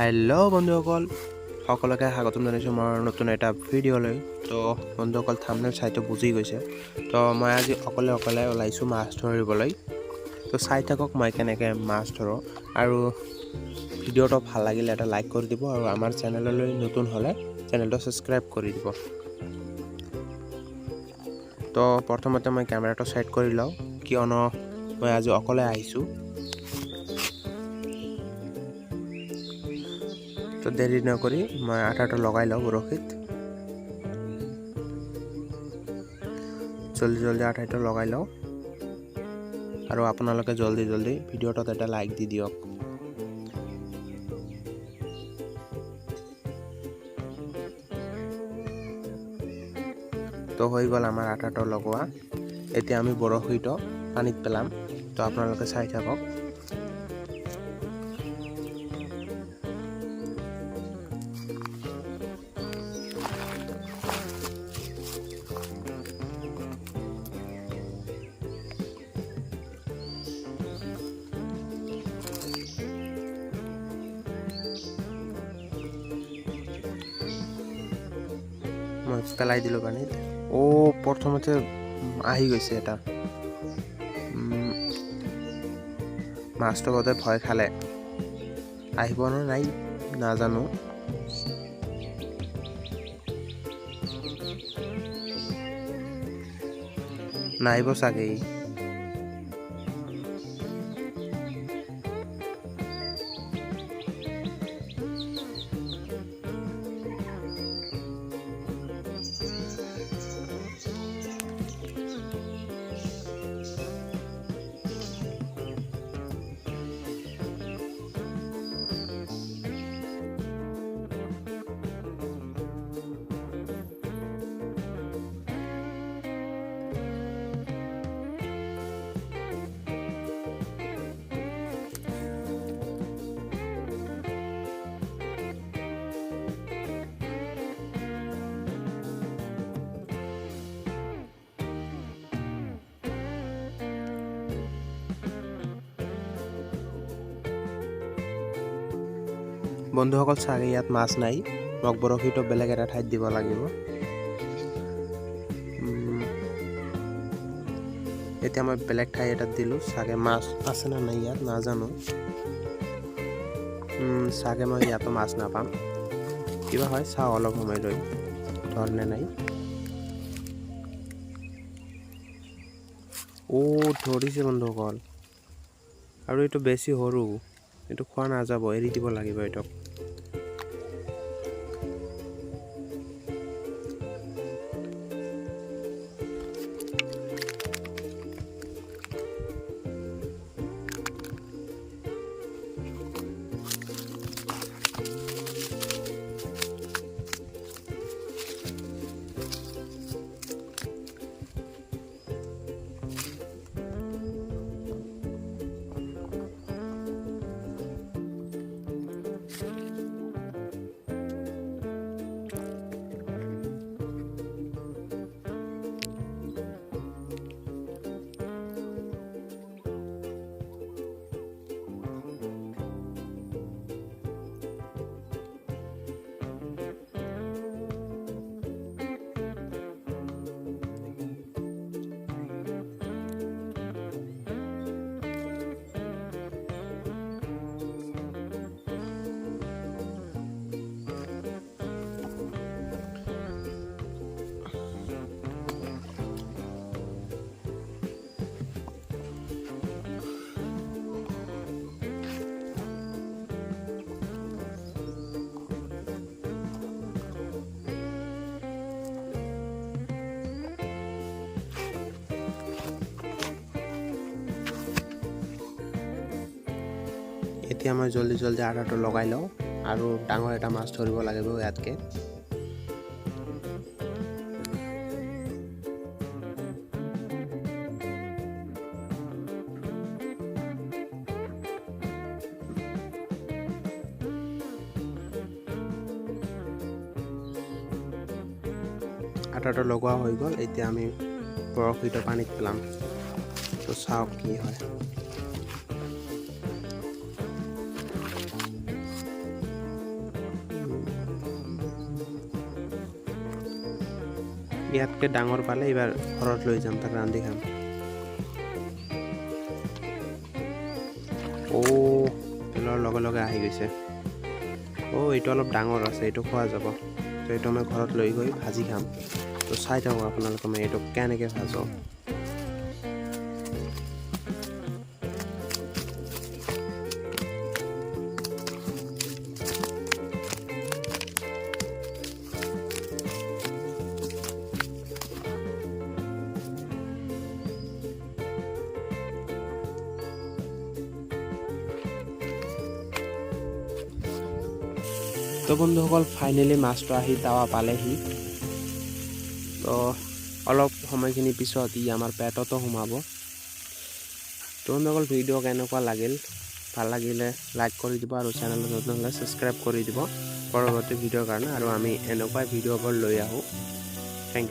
Hello' বন্ধুসকল, সকলোকে স্বাগতম জনাইছোঁ মোৰ নতুন এটা ভিডিঅ'লৈ। তো বন্ধুসকল থাম্বনেইল চাইটো বুজি গৈছে। তো মই আজি অকলে ওলাইছোঁ মাছ ধৰিবলৈ। তো চাই থাকক মই কেনেকৈ মাছ ধৰোঁ, আৰু ভিডিঅ'টো ভাল লাগিলে এটা লাইক কৰি দিব, আৰু আমাৰ চেনেললৈ নতুন হ'লে চেনেলটো ছাবস্ক্ৰাইব কৰি দিব। তো প্ৰথমতে মই কেমেৰাটো ছেট কৰি লওঁ, কিয়নো মই আজি অকলে আহিছোঁ। তো দেৰি নকৰি মই আঠাটো লগাই লওঁ বৰশীত। জলদি আঠাটো লগাই লওঁ, আৰু আপোনালোকে জলদি ভিডিঅ'টোত এটা লাইক দি দিয়ক। তো হৈ গ'ল আমাৰ আঠাটো লগোৱা। এতিয়া আমি বৰশীটো পানীত পেলাম। তো আপোনালোকে চাই থাকক। মই পেলাই দিলোঁ পানীত। প্ৰথমতে আহি গৈছে এটা মাছটো, বোধহয় ভয় খালে, আহিব নে নাই নাজানো। নাহিব চাগে। বন্ধুসকল চাগে ইয়াত মাছ নাই, মোক বৰশীটো বেলেগ এটা ঠাইত দিব লাগিব। এতিয়া মই বেলেগ ঠাই এটাত দিলোঁ, চাগে মাছ আছে না নাই ইয়াত নাজানো। চাগে মই ইয়াতো মাছ নাপাম, কিবা হয় চাওঁ অলপ সময় লৈ, ধৰণে নাই। ধৰিছে বন্ধুসকল, আৰু এইটো বেছি সৰু, এইটো খোৱা নাযাব, এৰি দিব লাগিব এইটোক। এতিয়া মই জলদি আঠাটো লগাই লওঁ, আৰু ডাঙৰ এটা মাছ ধৰিব লাগিব ইয়াতকে। আটাটো লগোৱা হৈ গ'ল, এতিয়া আমি বৰশীটো পানীত পেলাম। তো চাওক কি হয়। ইয়াতকৈ ডাঙৰ পালে এইবাৰ ঘৰত লৈ যাম, তাক ৰান্ধি খাম। তেলৰ লগে লগে আহি গৈছে। এইটো অলপ ডাঙৰ আছে, এইটো খোৱা যাব। তো এইটো মই ঘৰত লৈ গৈ ভাজি খাম। তো চাই থাকক আপোনালোকে মই এইটো কেনেকৈ ভাজোঁ। তো বন্ধুসকল ফাইনেলি মাছটো আহি তাৱা পালেহি। তো অলপ সময়খিনি পিছত ই আমাৰ পেটতো সোমাব। তো বন্ধুসকল ভিডিঅ' কেনেকুৱা লাগিল, ভাল লাগিলে লাইক কৰি দিব আৰু চেনেলটো নতুন হ'লে ছাবস্ক্ৰাইব কৰি দিব পৰৱৰ্তী ভিডিঅ'ৰ কাৰণে। আৰু আমি এনেকুৱাই ভিডিঅ'বোৰ লৈ আহোঁ।